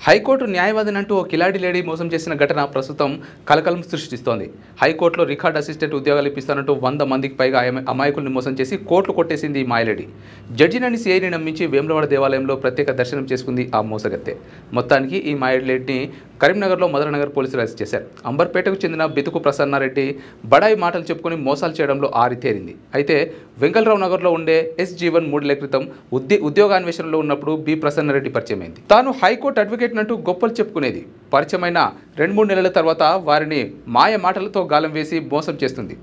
High court న్యాయవాదిని అంటూ ఓ కిలాడి lady మోసం చేసిన ఘటన ప్రస్తుతం కలకలం సృష్టిస్తోంది. హైకోర్టులో రికార్డ్ అసిస్టెంట్ ఉద్యోగాలు ఇప్పిస్తానంటూ 100 మందికి పైగా అమాయకుల్ని మోసం చేసి కోట్లు కొట్టేసింది ఈ మాయలేడి. జడ్జినని సిఐని నమ్మించి వేములవాడ దేవాలయంలో ప్రత్యేక దర్శనం చేసుకుంది ఆ మోసగత్తె. మొత్తానికి ఈ మాయలేడిని కరీంనగర్లో మదననగర్ పోలీసులు అరెస్ట్ చేశారు. అంబర్పేటకు చెందిన బితుకు ప్రసన్నారెడ్డి బడాయి మాటలు చెప్పుకొని మోసాలు చేయడంలో ఆరితేరింది. అయితే వెంగళరావు నగర్లో ఉండే ఎస్ జీవన్ 3 నెలల క్రితం ఉద్యోగాన్వేషణలో ఉన్నప్పుడు బి ప్రసన్నారెడ్డి పరిచయమైంది. తాను హైకోర్టు అడ్వకేట్ అంటూ గొప్పలు చెప్పుకునేది. పరిచయమైన 2-3 నెలల తర్వాత వారిని మాయ మాటలతో గాలం వేసి మోసం చేస్తుంది.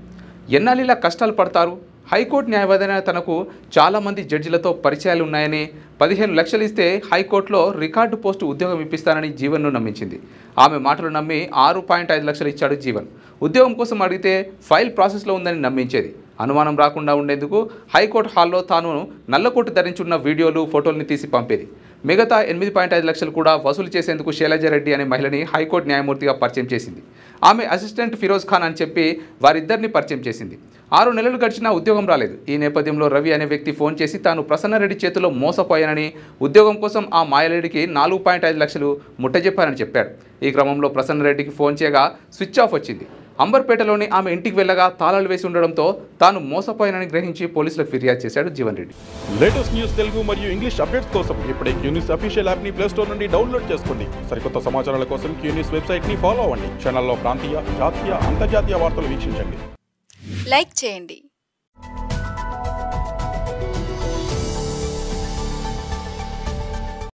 ఎన్నాళ్ళిలా కష్టాలు పడతారు? హైకోర్టు న్యాయవాదైన తనకు చాలామంది జడ్జిలతో పరిచయాలు ఉన్నాయని, 15 లక్షలు ఇస్తే హైకోర్టులో రికార్డు పోస్టు ఉద్యోగం ఇప్పిస్తానని జీవన్ను నమ్మించింది. ఆమె మాటలు నమ్మి 6.5 లక్షలు ఇచ్చాడు జీవన్. ఉద్యోగం కోసం అడిగితే ఫైల్ ప్రాసెస్లో ఉందని నమ్మించేది. అనుమానం రాకుండా ఉండేందుకు హైకోర్టు హాల్లో తాను నల్లకోటు ధరించున్న వీడియోలు, ఫోటోల్ని తీసి పంపేది. మిగతా 8.5 లక్షలు కూడా వసూలు చేసేందుకు శైలజారెడ్డి అనే మహిళని హైకోర్టు న్యాయమూర్తిగా పరిచయం చేసింది. ఆమె అసిస్టెంట్ ఫిరోజ్ ఖాన్ అని చెప్పి వారిద్దరిని పరిచయం చేసింది. 6 నెలలు గడిచినా ఉద్యోగం రాలేదు. ఈ నేపథ్యంలో రవి అనే వ్యక్తి ఫోన్ చేసి తాను ప్రసన్నారెడ్డి చేతిలో మోసపోయానని, ఉద్యోగం కోసం ఆ మాయలేడికి 4.5 లక్షలు ముట్టజెప్పానని చెప్పాడు. ఈ క్రమంలో ప్రసన్నారెడ్డికి ఫోన్ చేయగా స్విచ్ ఆఫ్ వచ్చింది. అంబర్పేటలోని ఆమె ఇంటికి వెళ్ళగా తాళాలు వేసి ఉండడంతో తాను మోసపోయానని గ్రహించి పోలీసులకు ఫిర్యాదు చేశాడు జీవన్ రెడ్డి. లేటెస్ట్ న్యూస్ తెలుగు మరియు ఇంగ్లీష్ అప్డేట్స్ కోసం ఇప్పుడే క్యూన్యూస్ అఫీషియల్ యాప్ ని ప్లే స్టోర్ నుండి డౌన్లోడ్ చేసుకోండి. సరికొత్త సమాచారాల కోసం క్యూన్యూస్ వెబ్సైట్ ని ఫాలో అవ్వండి. ఛానల్లో ప్రాంతీయ, జాతీయ, అంతర్జాతీయ వార్తలు వీక్షించండి. లైక్ చేయండి.